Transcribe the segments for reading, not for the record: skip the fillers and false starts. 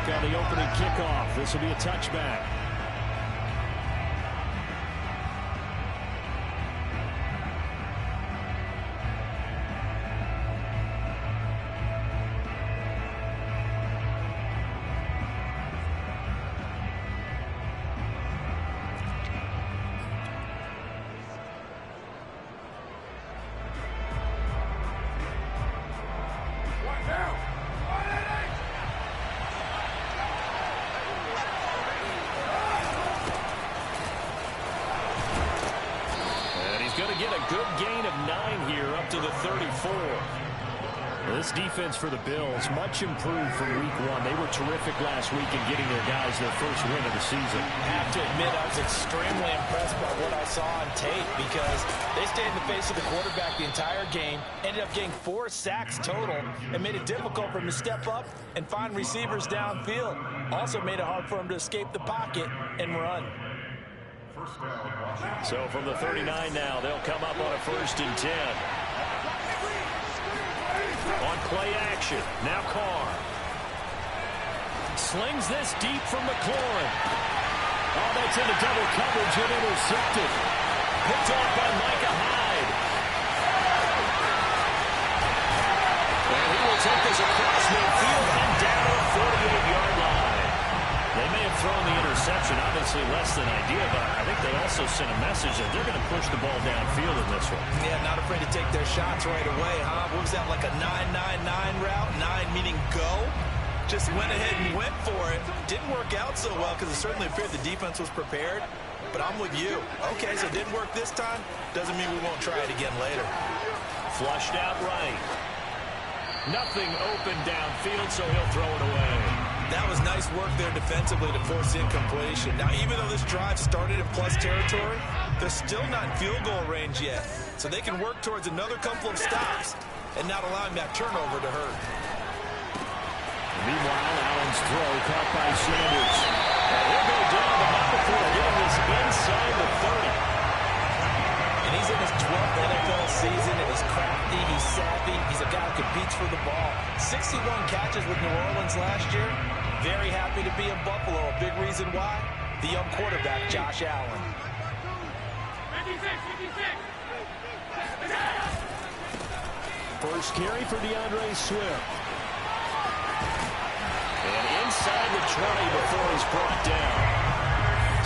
on the opening kickoff. This will be a touchback. This defense for the Bills, much improved from week one. They were terrific last week in getting their guys their first win of the season. I have to admit, I was extremely impressed by what I saw on tape because they stayed in the face of the quarterback the entire game, ended up getting 4 sacks total, and made it difficult for him to step up and find receivers downfield. Also made it hard for him to escape the pocket and run. So from the 39 now, they'll come up on a 1st and 10. On play action, now Carr. Slings this deep from McLaurin. Oh, that's into double coverage and intercepted. Picked off by Micah Hyde. And he will take this across midfield and down a 48-yard line. They may have thrown the interception, obviously less than ideal, but I think they also sent a message that they're going to push the ball downfield in this one. Yeah, not afraid to take their shots right away, huh? What was that, like a 9-9-9 route? 9 meaning go? Just went ahead and went for it. Didn't work out so well because it certainly appeared the defense was prepared. But I'm with you. Okay, so it didn't work this time. Doesn't mean we won't try it again later. Flushed out right. Nothing open downfield, so he'll throw it away. That was nice work there defensively to force incompletion. Now, even though this drive started in plus territory, they're still not in field goal range yet. So they can work towards another couple of stops and not allowing that turnover to hurt. Meanwhile, Allen's throw caught by Sanders. And he'll go down, but not before getting this inside the 30. And he's in his 12th NFL season, and he's crafty, he's savvy, he's a guy who competes for the ball. 61 catches with New Orleans last year. Very happy to be in Buffalo. A big reason why, the young quarterback, Josh Allen. First carry for DeAndre Swift. And inside the 20 before he's brought down.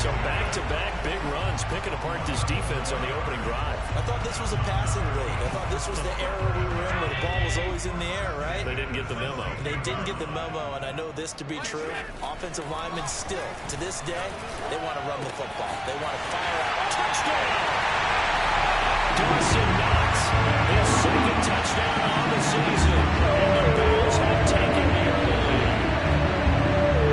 So back-to-back big runs, picking apart this defense on the opening drive. I thought this was a passing league. I thought this was the era we were in where the ball was always in the air, right? They didn't get the memo. They didn't get the memo, and I know this to be true. Offensive linemen still, to this day, they want to run the football. They want to fire out. Touchdown! Dawson Knox, his second touchdown on the season. And the Bills have taken the early lead.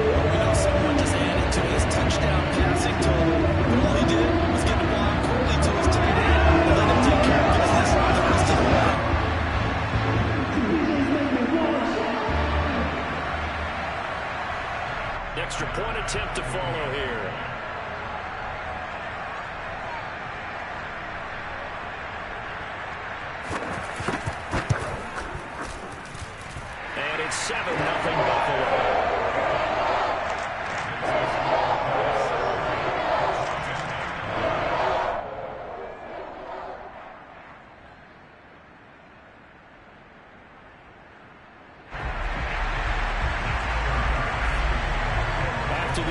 You know, someone just added to his touchdown passing total. All he did was get the ball quickly to his tight end and let him take care of business for the rest of the way. Extra point attempt to follow here. And it's 7-0 Buffalo.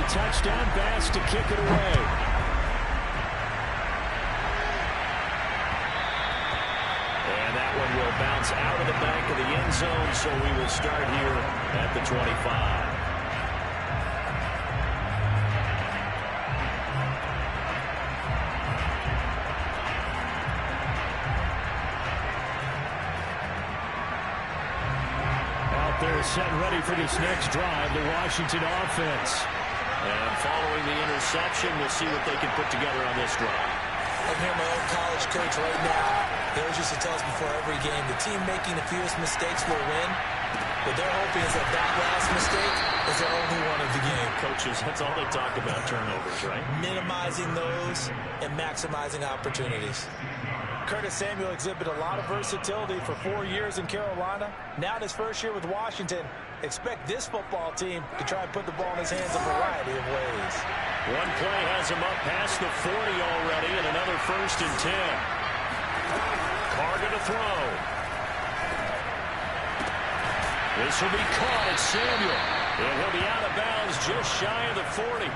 Touchdown pass to kick it away. And that one will bounce out of the back of the end zone, so we will start here at the 25. Out there set ready for this next drive, the Washington offense. And following the interception, we'll see what they can put together on this drive. I'm here, my old college coach right now. They always used to tell us before every game, the team making the fewest mistakes will win. But their hope is that that last mistake is their only one of the game. Coaches, that's all they talk about, turnovers, right? Minimizing those and maximizing opportunities. Curtis Samuel exhibited a lot of versatility for 4 years in Carolina. Now in his first year with Washington, Expect this football team to try and put the ball in his hands a variety of ways. One play has him up past the 40 already, and another 1st and 10. Carr to throw. This will be caught at Samuel. And he'll be out of bounds just shy of the 40.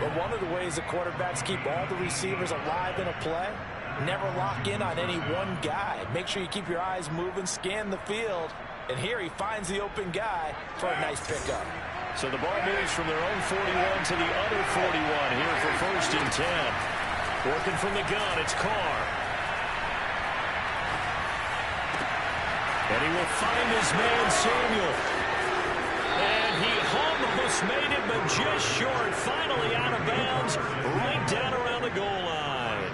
But one of the ways the quarterbacks keep all the receivers alive in a play, never lock in on any one guy. Make sure you keep your eyes moving, scan the field. And here he finds the open guy for a nice pickup. So the ball moves from their own 41 to the other 41 here for 1st and 10. Working from the gun, it's Carr. And he will find his man, Samuel. And he almost made it, but just short. Finally out of bounds, right down around the goal line.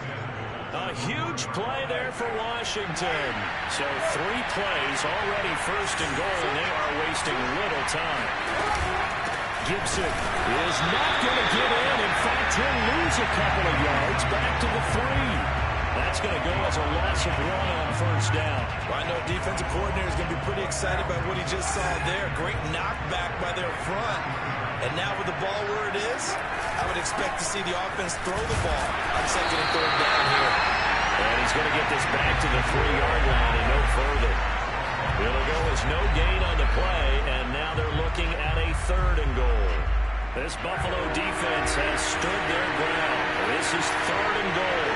A huge play there for Washington. So 3 plays already 1st and goal, and they are wasting little time. Gibson is not going to get in. In fact, he'll lose a couple of yards back to the 3. That's going to go as a loss of 1 on 1st down. Well, I know defensive coordinator is going to be pretty excited by what he just saw there. Great knockback by their front. And now with the ball where it is, I would expect to see the offense throw the ball on 2nd and 3rd down here. And he's going to get this back to the 3-yard line and no further. It'll go as no gain on the play, and now they're looking at a 3rd and goal. This Buffalo defense has stood their ground. This is 3rd and goal.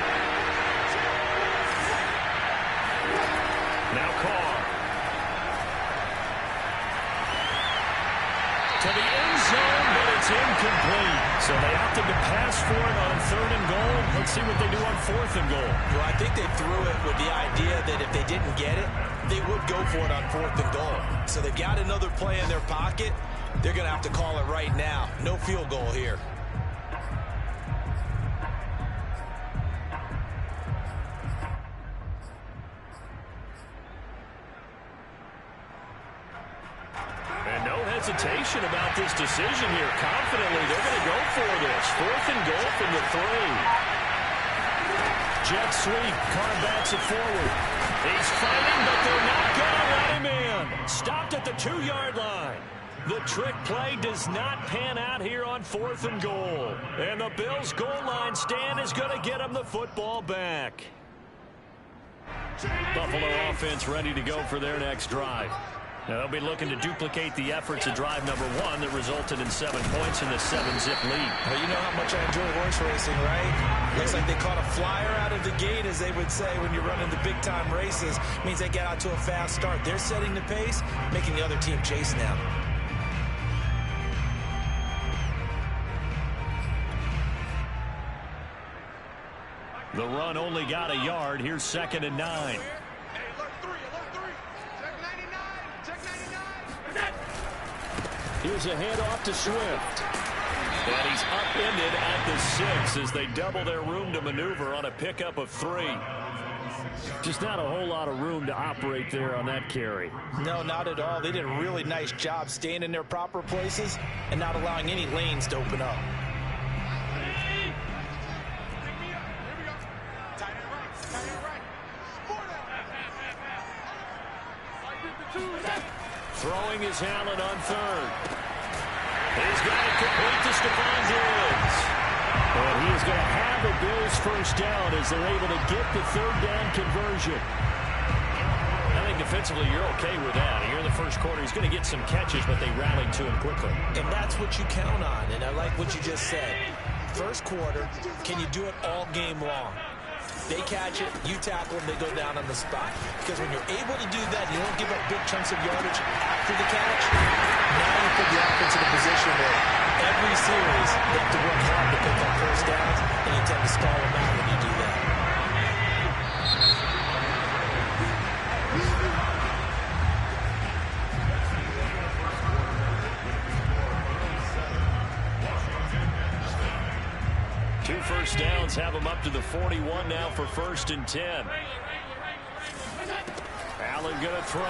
Now Carr. To the end zone, but it's incomplete. So they opted to pass for it on 3rd and goal. Let's see what they do on 4th and goal. Well, I think they threw it with the idea that if they didn't get it, they would go for it on 4th and goal. So they've got another play in their pocket. They're going to have to call it right now. No field goal here. And no hesitation about this decision here. Confidently, they're going to go for this. 4th and goal from the 3. Jet sweep. Carr backs it forward. He's fighting, but they're not going to let him in. Stopped at the 2-yard line. The trick play does not pan out here on 4th and goal. And the Bills' goal line stand is going to get them the football back. Buffalo offense ready to go for their next drive. Now they'll be looking to duplicate the efforts of drive number 1 that resulted in 7 points in the 7-zip lead. Well, you know how much I enjoy horse racing, right? Looks like they caught a flyer out of the gate, as they would say when you're running the big-time races. Means they get out to a fast start. They're setting the pace, making the other team chase now. The run only got a yard. Here's 2nd and 9. Here's a handoff to Swift. And he's upended at the 6 as they double their room to maneuver on a pickup of 3. Just not a whole lot of room to operate there on that carry. No, not at all. They did a really nice job staying in their proper places and not allowing any lanes to open up. Throwing his Allen on 3rd. He's got it complete to Stephon Diggs. And he is going to have a Bills 1st down as they're able to get the 3rd down conversion. I think defensively you're okay with that. Here in the 1st quarter, he's going to get some catches, but they rallied to him quickly. And that's what you count on, and I like what you just said. 1st quarter, can you do it all game long? They catch it, you tackle them, they go down on the spot. Because when you're able to do that, you don't give up big chunks of yardage after the catch. Now you put the offense in a position where every series they have to work hard to pick up 1st downs, and you tend to stall them out when you do that. Two 1st downs have them up to the 41 now for 1st and 10. Allen going to throw.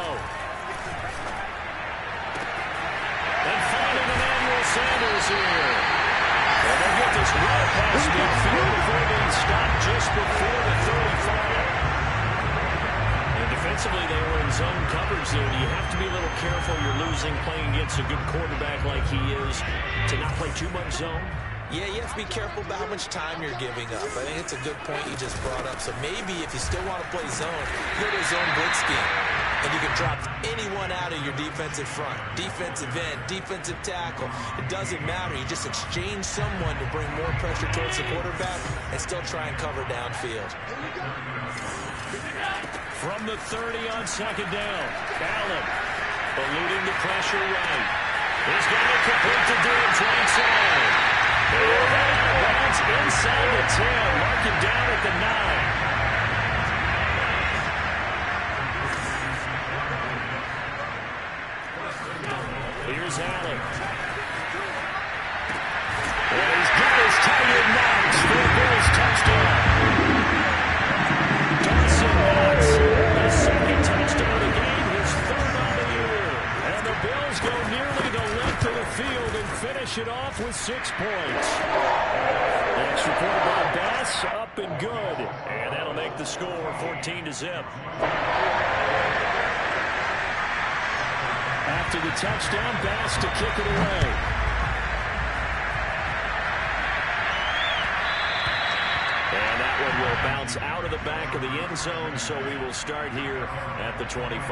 And finding Emmanuel Sanders here. And they'll get this well past midfield before being stopped just before the 35. And Defensively, they were in zone coverage there. You have to be a little careful. You're losing playing against a good quarterback like he is to not play too much zone. Yeah, you have to be careful about how much time you're giving up. I think it's a good point you just brought up. So maybe if you still want to play zone, go to a zone blitz scheme. And you can drop anyone out of your defensive front. Defensive end, defensive tackle. It doesn't matter. You just exchange someone to bring more pressure towards the quarterback and still try and cover downfield. From the 30 on second down, Allen eluding the pressure right. He's got to complete the Diggs right side. Bounce inside the 10, marking down at the 9. Here's Allen. And he's got his tight end Knox for a Bills touchdown. Dawson Knox, the second touchdown of the game, his third on the year. And the Bills go nearly the length of the field and finish it off with 6 points. Extra point by Bass, up and good. And that'll make the score 14-0. After the touchdown, Bass to kick it away. And that one will bounce out of the back of the end zone, so we will start here at the 25.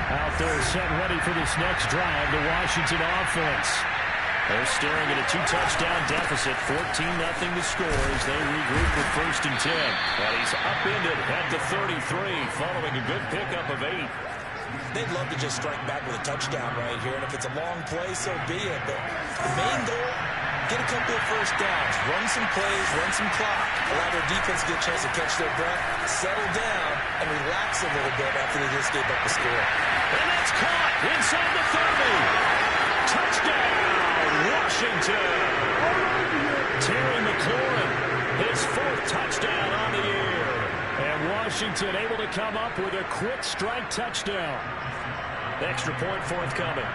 Out there set ready for this next drive, the Washington offense. They're staring at a 2-touchdown deficit, 14-0 to score as they regroup with 1st and 10. And he's upended at the 33, following a good pickup of 8. They'd love to just strike back with a touchdown right here, and if it's a long play, so be it. But the main goal, get a couple of first downs, run some plays, run some clock, allow their defense to get a chance to catch their breath, settle down, and relax a little bit after they just gave up the score. And that's caught inside the 30. Touchdown, Washington. Terry McLaurin, his 4th touchdown on the year. And Washington able to come up with a quick strike touchdown. Extra point forthcoming.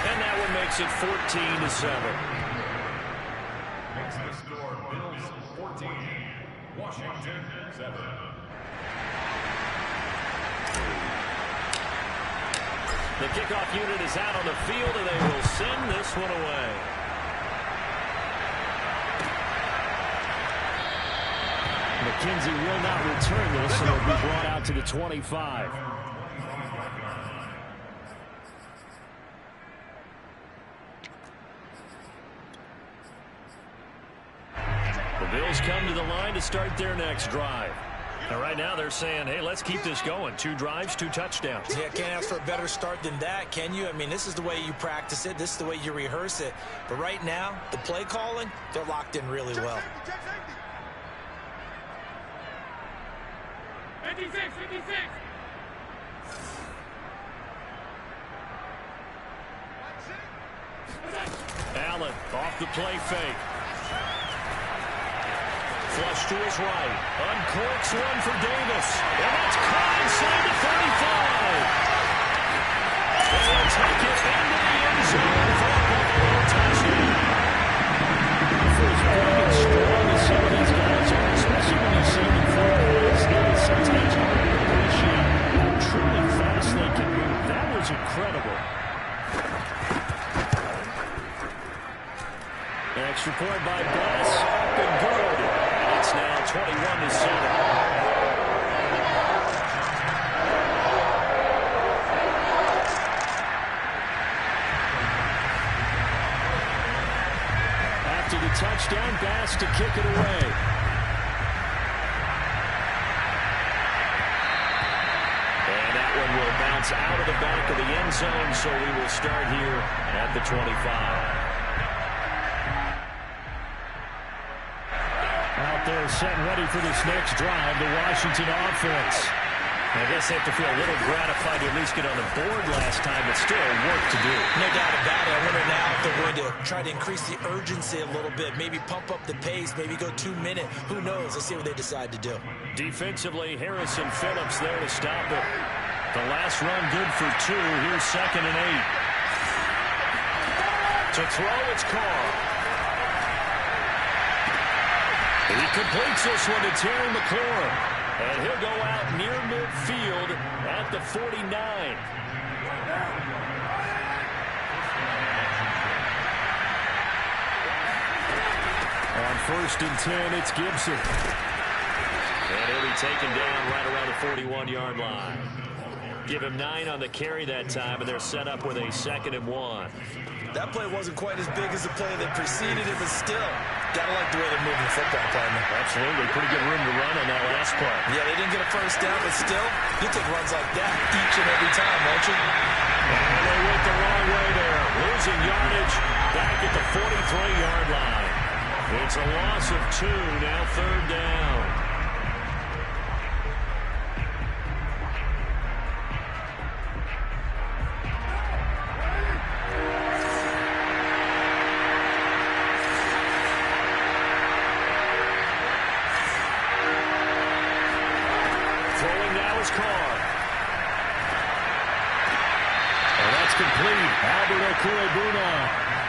And that one makes it 14-7. Makes the score Bills 14, Washington 7. The kickoff unit is out on the field, and they will send this one away. McKenzie will not return this, and it'll be brought out to the 25. The Bills come to the line to start their next drive. And right now they're saying, hey, let's keep this going. 2 drives, 2 touchdowns. Yeah, can't ask for a better start than that, can you? I mean, this is the way you practice it. This is the way you rehearse it. But right now, the play calling, they're locked in really well. 56. Allen off the play fake. Flush to his right. Uncorks one for Davis. And that's caught inside the 35. And they'll take it into the end zone for a Buffalo touchdown. Feels pretty strong as some of these guys are, especially when you see them in full plays. Sometimes you don't appreciate how truly fast they can move. That was incredible. Extra point by Bass. Up and good. It's now 21-7. After the touchdown, Bass to kick it away. And that one will bounce out of the back of the end zone, so we will start here at the 25. Out there set ready for this next drive, the Washington offense. I guess they have to feel a little gratified to at least get on the board last time, but still work to do. No doubt about it. I wonder now if they're going to try to increase the urgency a little bit, maybe pump up the pace, maybe go 2 minute. Who knows? Let's see what they decide to do. Defensively, Harrison Phillips there to stop it. The last run good for 2. Here's 2nd and 8. To throw, it's Carr. He completes this one to Terry McLaurin. And he'll go out near midfield at the 49. On 1st and 10, it's Gibson. And he'll be taken down right around the 41-yard line. Give him 9 on the carry that time, and they're set up with a 2nd and 1. That play wasn't quite as big as the play that preceded it, but still, gotta like the way they're moving the football, partner. Absolutely. Pretty good room to run on that last play. Yeah, they didn't get a first down, but still, you take runs like that each and every time, won't you? And they went the wrong way there. Losing yardage back at the 43-yard line. It's a loss of 2, now 3rd down. Carr. And that's complete. Albert Okwuegbuna.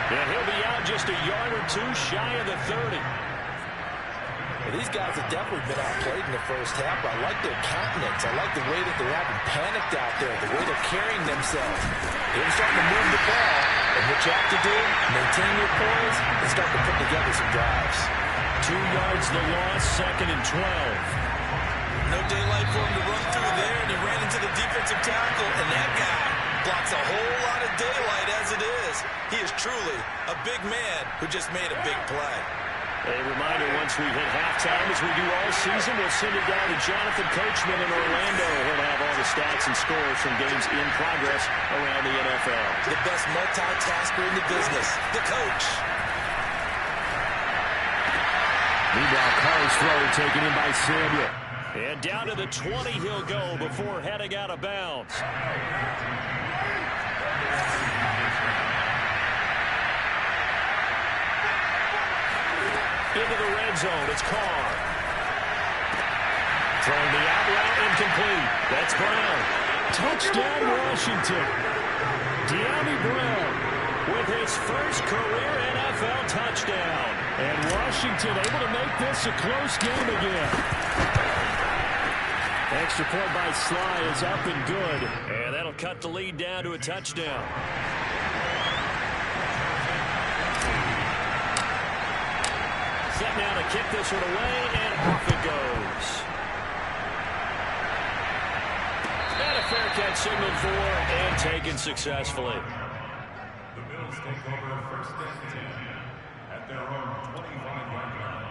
And he'll be out just a yard or 2 shy of the 30. Well, these guys have definitely been outplayed in the first half. I like their countenance. I like the way that they're acting panicked out there, the way they're carrying themselves. They're starting to move the ball. And what you have to do, maintain your poise and start to put together some drives. 2 yards the loss, 2nd and 12. No daylight for him to run through there, and he ran into the defensive tackle, and that guy blocks a whole lot of daylight as it is. He is truly a big man who just made a big play. A reminder, once we hit halftime, as we do all season, we'll send it down to Jonathan Coachman in Orlando. He'll have all the stats and scores from games in progress around the NFL. The best multitasker in the business, the coach. Meanwhile, Carr's throw taken in by Samuel. And down to the 20 he'll go before heading out of bounds. Into the red zone, it's Carr. Throwing the out route, incomplete. That's Brown. Touchdown, Washington. De'Ami Brown with his first career NFL touchdown. And Washington able to make this a close game again. Extra point by Sly is up and good. And that'll cut the lead down to a touchdown. Set now to kick this one away, and off it goes. And a fair catch signaled for and taken successfully. The Bills take over 1st and 10 at their own 25-yard line.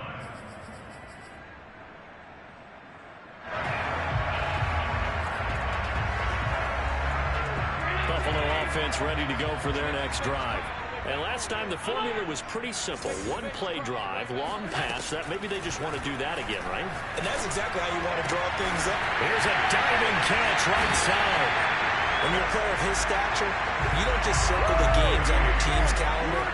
Buffalo offense ready to go for their next drive. And last time the formula was pretty simple. 1-play drive, long pass. That maybe they just want to do that again, right? And that's exactly how you want to draw things up. Here's a diving catch right side. When you're a player of his stature, you don't just circle the games on your team's calendar.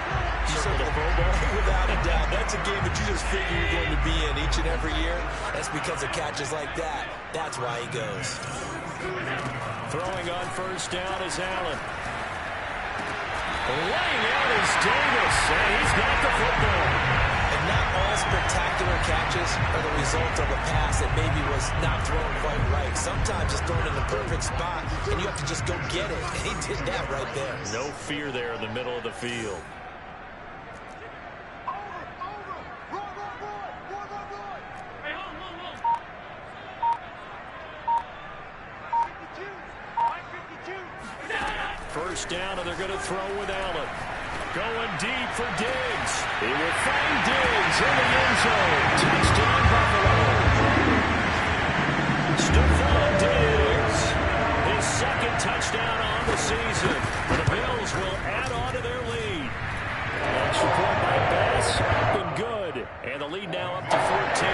You circle the Pro Bowl. Without a doubt. That's a game that you just figure you're going to be in each and every year. That's because of catches like that. That's why he goes. Throwing on 1st down is Allen. Laying out is Davis, and he's got the football. And not all spectacular catches are the result of a pass that maybe was not thrown quite right. Sometimes it's thrown in the perfect spot, and you have to just go get it. And he did that right there. No fear there in the middle of the field. First down, and they're going to throw with Allen. Going deep for Diggs. He will find Diggs in the end zone. Touchdown, Buffalo. Stephon Diggs, his 2nd touchdown on the season. The Bills will add on to their lead. Extra point by Bass, up and good. And the lead now up to 14.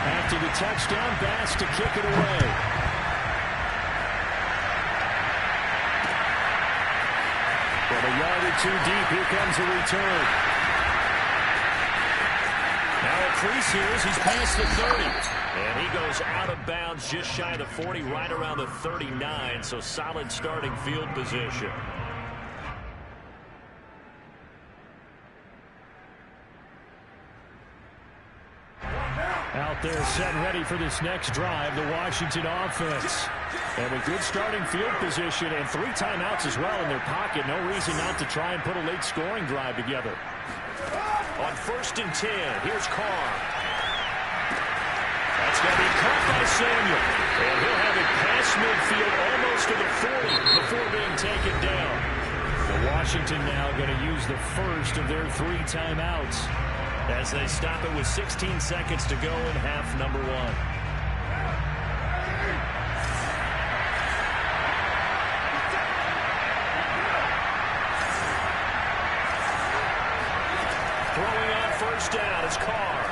After the touchdown pass to kick it away. From a yard or two deep, here comes a return. Now a crease here as he's past the 30. And he goes out of bounds just shy of the 40, right around the 39. So solid starting field position. Out there set and ready for this next drive, the Washington offense. And a good starting field position and 3 timeouts as well in their pocket. No reason not to try and put a late scoring drive together. On 1st and 10, here's Carr. That's going to be caught by Samuel. And he'll have it past midfield almost to the 40 before being taken down. The Washington now going to use the first of their 3 timeouts as they stop it with 16 seconds to go in half number 1. Throwing on 1st down is Carr.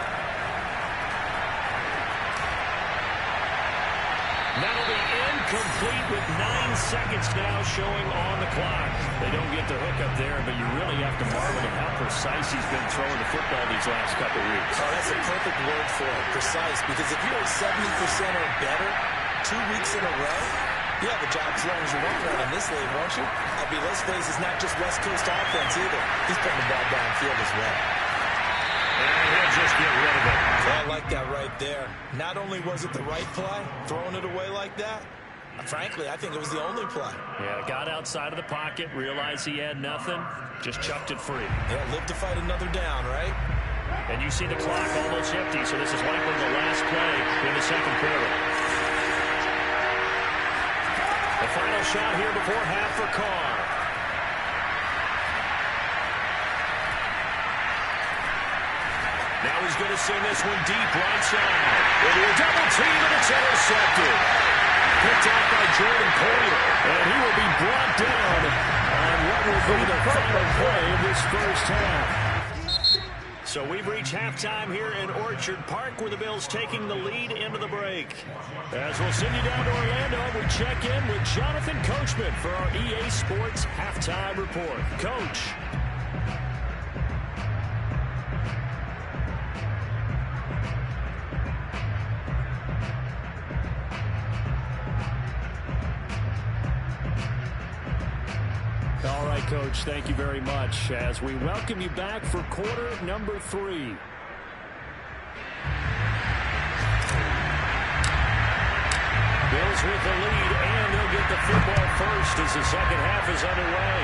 That'll be incomplete with 9 seconds now showing on the clock. They don't get the hook up there, but you really have to marvel at how precise he's been throwing the football these last couple weeks. Oh, that's a perfect word for it, precise, because if you're at 70% or better 2 weeks in a row, you have a job as long as you want one in this league, won't you? I mean, let's face it, it's not just West Coast offense either. He's putting the ball downfield as well. And he'll just get rid of it. I like that right there. Not only was it the right play, throwing it away like that, frankly, I think it was the only play. Yeah, got outside of the pocket, realized he had nothing, just chucked it free. Yeah, live to fight another down, right? And you see the clock almost empty, so this is likely the last play in the second quarter. The final shot here before half for Carr. Now he's going to send this one deep right side. It'll be a double team, and it's intercepted. Picked off by Jordan Poyer, and he will be brought down on what will be the final play of this first half. So we've reached halftime here in Orchard Park, where the Bills taking the lead into the break. As we'll send you down to Orlando, we check in with Jonathan Coachman for our EA Sports Halftime Report. Coach. All right, Coach, thank you very much as we welcome you back for quarter number 3. Bills with the lead, and they'll get the football first as the second half is underway.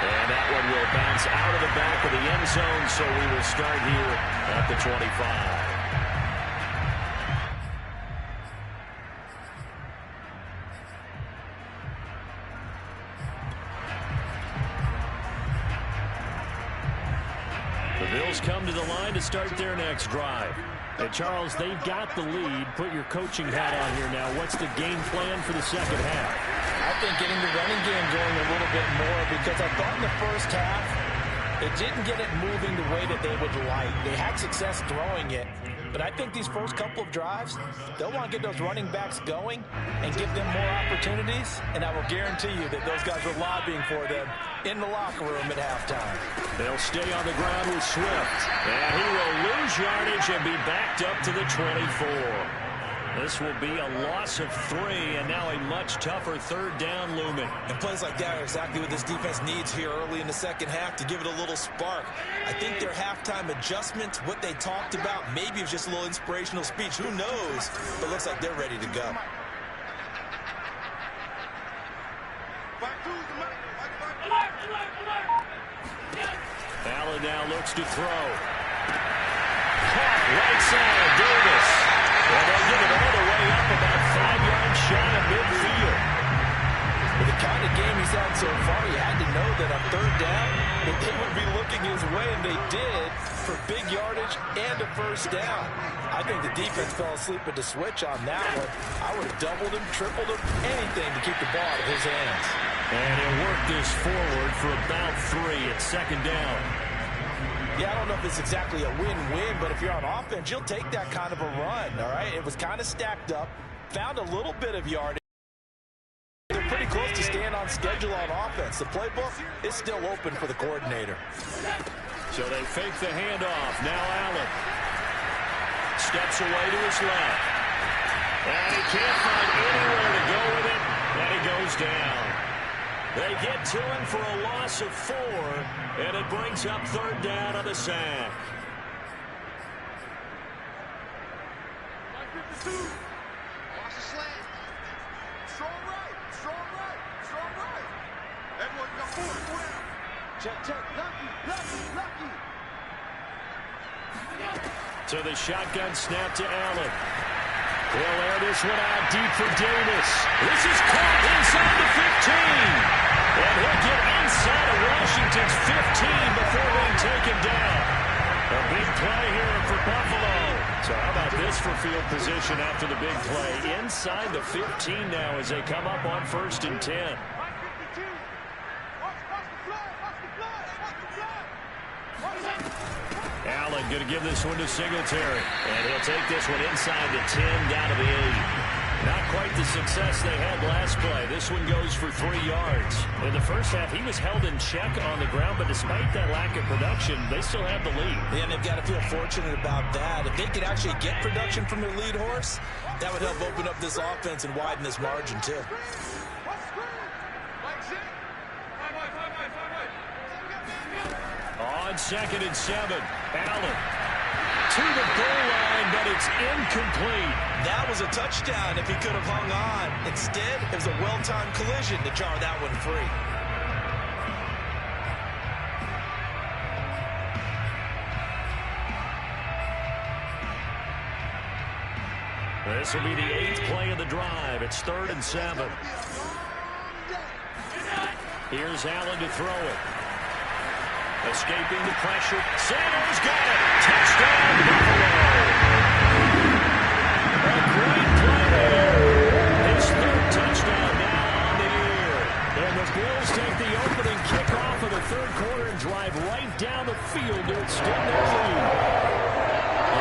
And that one will bounce out of the back of the end zone, so we will start here at the 25. The Bills come to the line to start their next drive. And Charles, they've got the lead. Put your coaching hat on here now. What's the game plan for the second half? I think getting the running game going a little bit more, because I thought in the first half they didn't get it moving the way that they would like. They had success throwing it, but I think these first couple of drives, they'll want to get those running backs going and give them more opportunities, and I will guarantee you that those guys are lobbying for them in the locker room at halftime. They'll stay on the ground with Swift, and he will lose yardage and be backed up to the 24. This will be a loss of 3, and now a much tougher third down looming. And plays like that are exactly what this defense needs here early in the second half to give it a little spark. I think their halftime adjustments, what they talked about, maybe it was just a little inspirational speech. Who knows? But it looks like they're ready to go. Allen now looks to throw. Caught right side, Davis. And they'll get it all the way up about 5 yards shy of midfield. With the kind of game he's had so far, you had to know that on third down, that they would be looking his way, and they did, for big yardage and a first down. I think the defense fell asleep at the switch on that one. I would have doubled him, tripled him, anything to keep the ball out of his hands. And he'll work this forward for about 3 at second down. Yeah, I don't know if it's exactly a win-win, but if you're on offense, you'll take that kind of a run, all right? It was kind of stacked up, found a little bit of yardage. They're pretty close to staying on schedule on offense. The playbook is still open for the coordinator. So they fake the handoff. Now Allen steps away to his left. And he can't find anywhere to go with it, and he goes down. They get to him for a loss of 4, and it brings up 3rd down on the sack. Watch the slant. Strong right. Strong right. Strong right. Edward, you got 4. Check. Lucky. So the shotgun snap to Allen. He'll air this one out deep for Davis. This is caught inside the 15. And he'll get inside of Washington's 15 before being taken down. A big play here for Buffalo. So how about this for field position after the big play? Inside the 15 now as they come up on 1st and 10. Allen going to give this one to Singletary. And he'll take this one inside the 10, down to the 8. Not quite the success they had last play. This one goes for 3 yards. In the first half, he was held in check on the ground, but despite that lack of production, they still have the lead. Yeah, and they've got to feel fortunate about that. If they could actually get production from their lead horse, that would help open up this offense and widen this margin, too. On 2nd and 7, Allen to the goal line, but it's incomplete. That was a touchdown if he could have hung on. Instead, it was a well-timed collision to jar that one free. This will be the 8th play of the drive. It's 3rd and 7. Here's Allen to throw it. Escaping the pressure. Sanders got it. Touchdown, Buffalo. A great play there. His 3rd touchdown now on the year. And the Bills take the opening kickoff of the 3rd quarter and drive right down the field to extend their lead.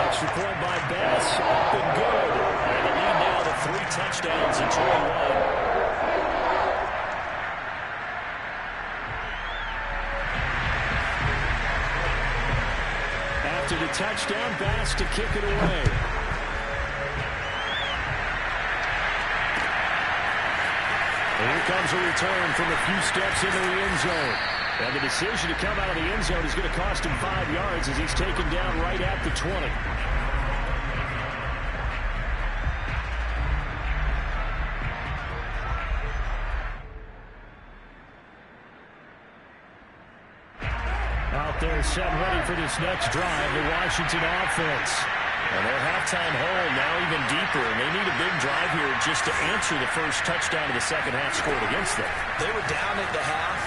Extra point by Bass. Up and good. And the lead now to 3 touchdowns in 21. After the touchdown, Bass to kick it away. And here comes a return from a few steps into the end zone. And the decision to come out of the end zone is going to cost him 5 yards as he's taken down right at the 20. Out there set ready for this next drive, the Washington offense. And their halftime hole now even deeper, and they need a big drive here just to answer the first touchdown of the second half scored against them. They were down at the half.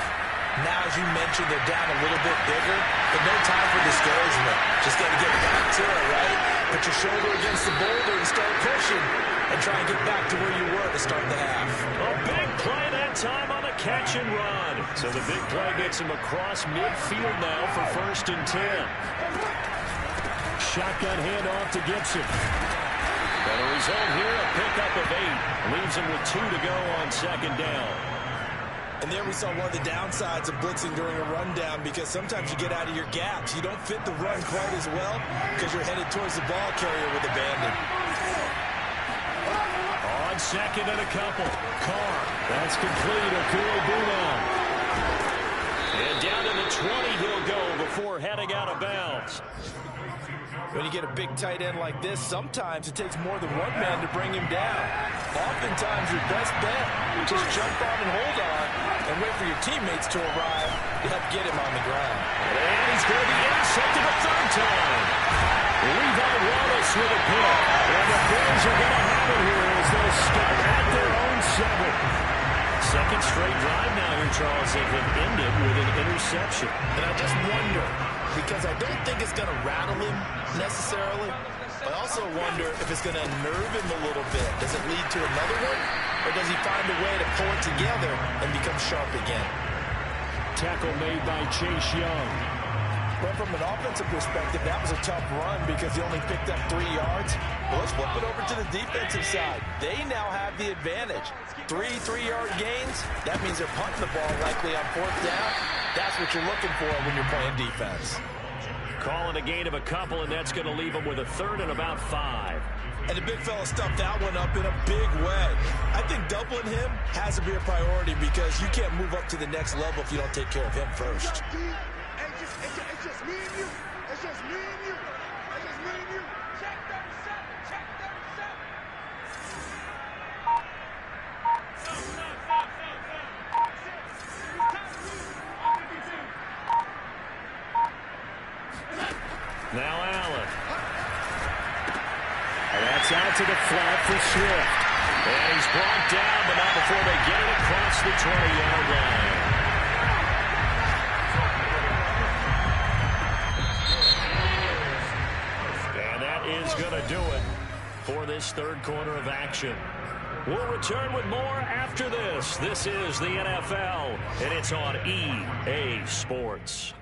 Now, as you mentioned, they're down a little bit bigger, but no time for discouragement. Just got to get back to it, right? Put your shoulder against the boulder and start pushing and try and get back to where you were to start the half. A big play that time on a catch and run. So the big play gets him across midfield now for 1st and 10. Shotgun handoff to Gibson. And a result here, a pickup of 8. Leaves him with 2 to go on 2nd down. And there we saw one of the downsides of blitzing during a rundown, because sometimes you get out of your gaps. You don't fit the run quite as well because you're headed towards the ball carrier with abandon. On 2nd and a couple. Carr. That's complete. Okuegbunam. And down to the 20 he'll go before heading out of bounds. When you get a big tight end like this, sometimes it takes more than one man to bring him down. Oftentimes, your best bet, just jump on and hold on and wait for your teammates to arrive to help get him on the ground. And he's going to be intercepted a 3rd time. Levi Wallace with a pick. And the Bills are going to have it here as they start at their own 7. Second straight drive now here, Charles, that have ended with an interception. And I just wonder, because I don't think it's going to rattle him necessarily, but I also wonder if it's going to unnerve him a little bit. Does it lead to another one, or does he find a way to pull it together and become sharp again? Tackle made by Chase Young. But from an offensive perspective, that was a tough run because he only picked up 3 yards. But let's flip it over to the defensive side. They now have the advantage. 3 3-yard gains. That means they're punting the ball likely on 4th down. That's what you're looking for when you're playing defense. Calling a gain of a couple, and that's going to leave him with a 3rd and about 5. And the big fella stuffed that one up in a big way. I think doubling him has to be a priority because you can't move up to the next level if you don't take care of him first. It's just me and you. It's just me and you. It's just me and you. Check 37. Check 37. Now Allen. And that's out to the flat for Swift. And he's brought down, but not before they get it across the 20-yard line. And that is going to do it for this 3rd quarter of action. We'll return with more after this. This is the NFL, and it's on EA Sports.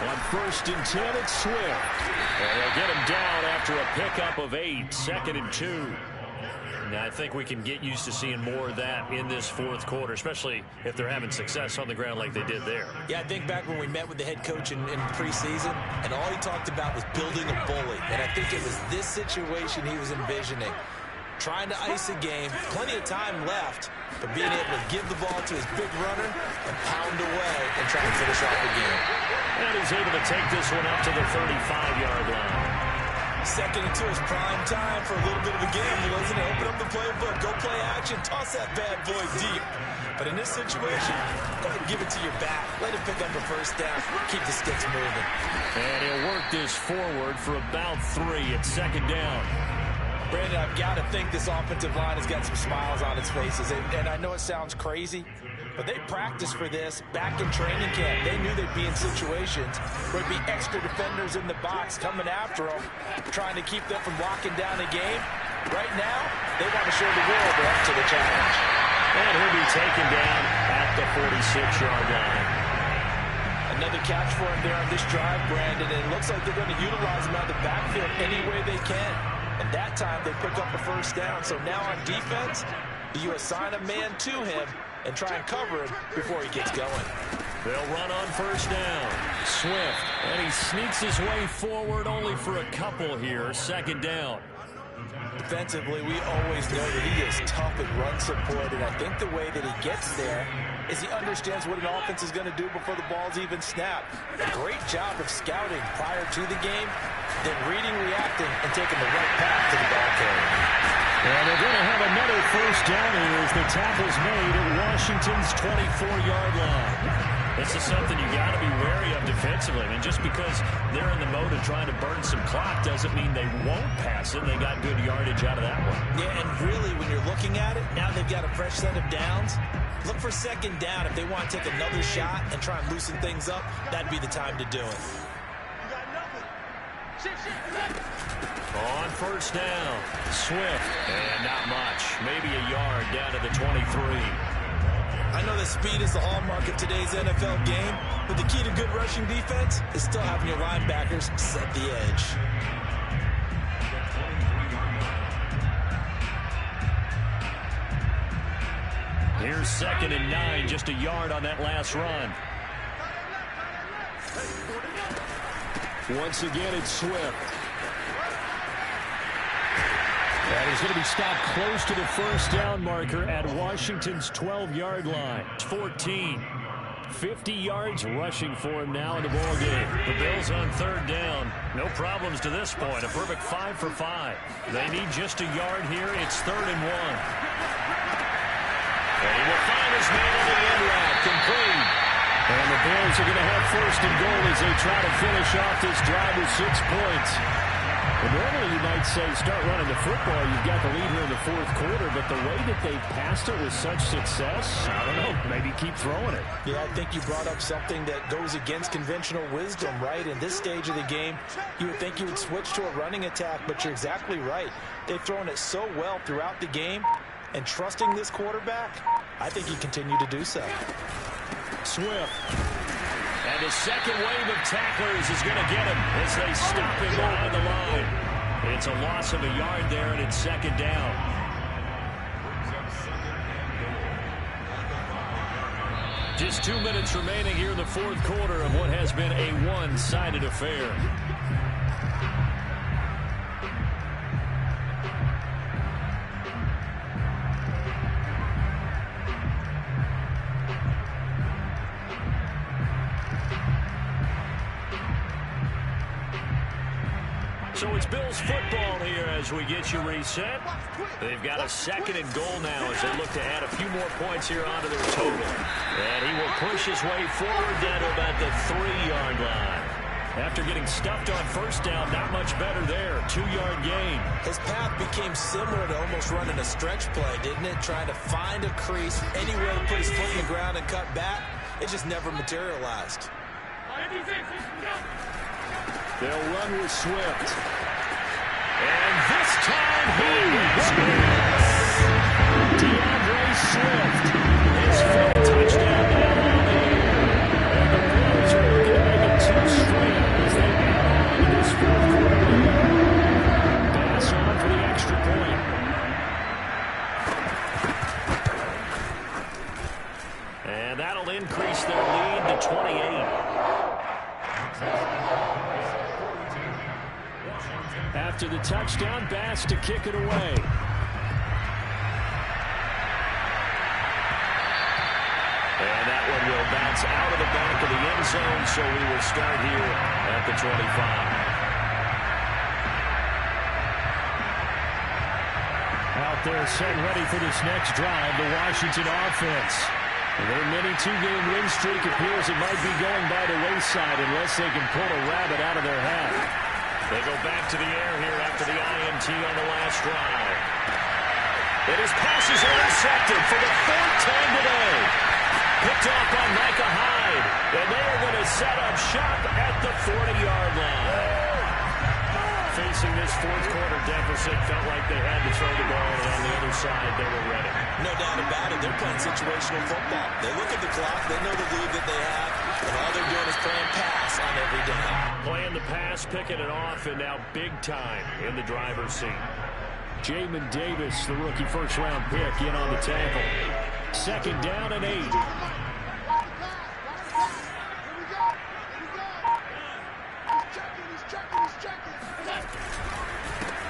On 1st and 10, it's Swift. And they'll get him down after a pickup of 8, 2nd and 2. Now, I think we can get used to seeing more of that in this 4th quarter, especially if they're having success on the ground like they did there. Yeah, I think back when we met with the head coach in preseason, and all he talked about was building a bully. And I think it was this situation he was envisioning. Trying to ice a game, plenty of time left, but being able to give the ball to his big runner and pound away and try to finish off the game. And he's able to take this one up to the 35-yard line. 2nd and 2 is prime time for a little bit of a gamble, isn't it? Open up the playbook, go play action, toss that bad boy deep. But in this situation, go ahead and give it to your back. Let him pick up a 1st down, keep the sticks moving. And he'll work this forward for about 3 at 2nd down. Brandon, I've got to think this offensive line has got some smiles on its faces. And I know it sounds crazy, but they practiced for this back in training camp. They knew they'd be in situations where there'd be extra defenders in the box coming after them, trying to keep them from locking down a game. Right now, they want to show the world they're up to the challenge. And he'll be taken down at the 46-yard line. Another catch for him there on this drive, Brandon, and it looks like they're going to utilize him out of the backfield any way they can. And that time they pick up a 1st down. So now on defense, you assign a man to him and try and cover him before he gets going. They'll run on 1st down. Swift, and he sneaks his way forward only for a couple here. 2nd down. Defensively, we always know that he is tough at run support, and I think the way that he gets there is he understands what an offense is going to do before the ball's even snapped. A great job of scouting prior to the game, then reading, reacting, and taking the right path to the ball carrier. And they're going to have another 1st down here as the tackle's made at Washington's 24-yard line. This is something you got to be wary of defensively. I mean, just because they're in the mode of trying to burn some clock doesn't mean they won't pass it. They got good yardage out of that one. Yeah, and really, when you're looking at it, now they've got a fresh set of downs. Look for 2nd down. If they want to take another shot and try and loosen things up, that'd be the time to do it. On 1st down, Swift, and not much. Maybe a yard down to the 23. I know that speed is the hallmark of today's NFL game, but the key to good rushing defense is still having your linebackers set the edge. Here's 2nd and 9, just a yard on that last run. Once again, it's Swift. And he's going to be stopped close to the 1st down marker at Washington's 12-yard line. 14. 50 yards rushing for him now in the ball game. The Bills on 3rd down. No problems to this point. A perfect 5 for 5. They need just a yard here. It's 3rd and 1. And he will find his man on the end route. Complete. And the Bills are going to have 1st and goal as they try to finish off this drive with 6 points. Well, normally you might say start running the football. You've got the lead here in the fourth quarter, but the way that they've passed it with such success, I don't know, maybe keep throwing it. Yeah, I think you brought up something that goes against conventional wisdom, right? In this stage of the game, you would think you would switch to a running attack, but you're exactly right. They've thrown it so well throughout the game, and trusting this quarterback, I think you continue to do so. Swift. And the second wave of tacklers is going to get him as they stop him behind the line. It's a loss of a yard there, and it's second down. Just 2 minutes remaining here in the fourth quarter of what has been a one-sided affair. So it's Bills football here as we get you reset. They've got a second and goal now as they look to add a few more points here onto their total. And he will push his way forward down to about the 3-yard line. After getting stuffed on first down, not much better there. 2-yard gain. His path became similar to almost running a stretch play, didn't it? Trying to find a crease, anywhere to put his foot in the ground and cut back. It just never materialized. They'll run with Swift. And this time he scores. DeAndre Swift. His fifth touchdown now on the year. And the Bills are looking to make it 2 straight as they add on to this fourth quarter lead. Pass on for the extra point. And that'll increase their lead to 28. After the touchdown, Bass to kick it away. And that one will bounce out of the back of the end zone, so we will start here at the 25. Out there set ready for this next drive, the Washington offense. Their mini 2-game win streak appears it might be going by the wayside unless they can pull a rabbit out of their hat. They go back to the air here after the INT on the last drive. And his pass is intercepted for the 4th time today. Picked off by Micah Hyde. And they are going to set up shop at the 40-yard line. Facing this fourth quarter deficit, felt like they had to throw the ball, and on the other side, they were ready. No doubt about it. They're playing situational football. They look at the clock. They know the lead that they have, and all they're doing is playing pass on every down. Playing the pass, picking it off, and now big time in the driver's seat. Jamin Davis, the rookie first-round pick, in on the tackle. Second down and 8.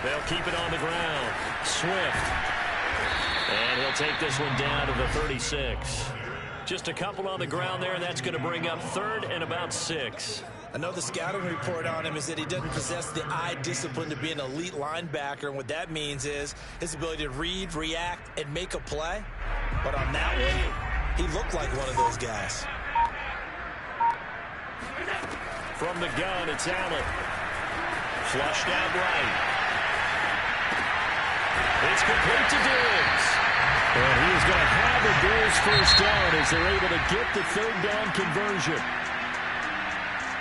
They'll keep it on the ground. Swift. And he'll take this one down to the 36. Just a couple on the ground there, and that's going to bring up 3rd and about 6. I know the scouting report on him is that he doesn't possess the eye discipline to be an elite linebacker, and what that means is his ability to read, react, and make a play. But on that one, he looked like one of those guys. From the gun, it's Allen. Flushed out right. It's complete to Diggs. And he is going to have the Bills first down as they're able to get the 3rd down conversion.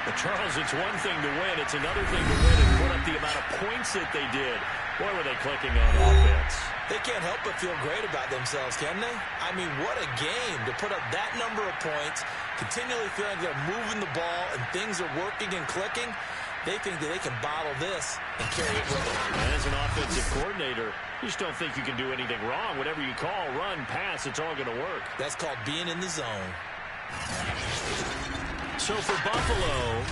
But Charles, it's one thing to win. It's another thing to win and put up the amount of points that they did. Boy, were they clicking on offense. They can't help but feel great about themselves, can they? I mean, what a game to put up that number of points, continually feeling they're moving the ball and things are working and clicking. They think that they can bottle this and carry it with them. And as an offensive coordinator, you just don't think you can do anything wrong. Whatever you call, run, pass, it's all going to work. That's called being in the zone. So for Buffalo,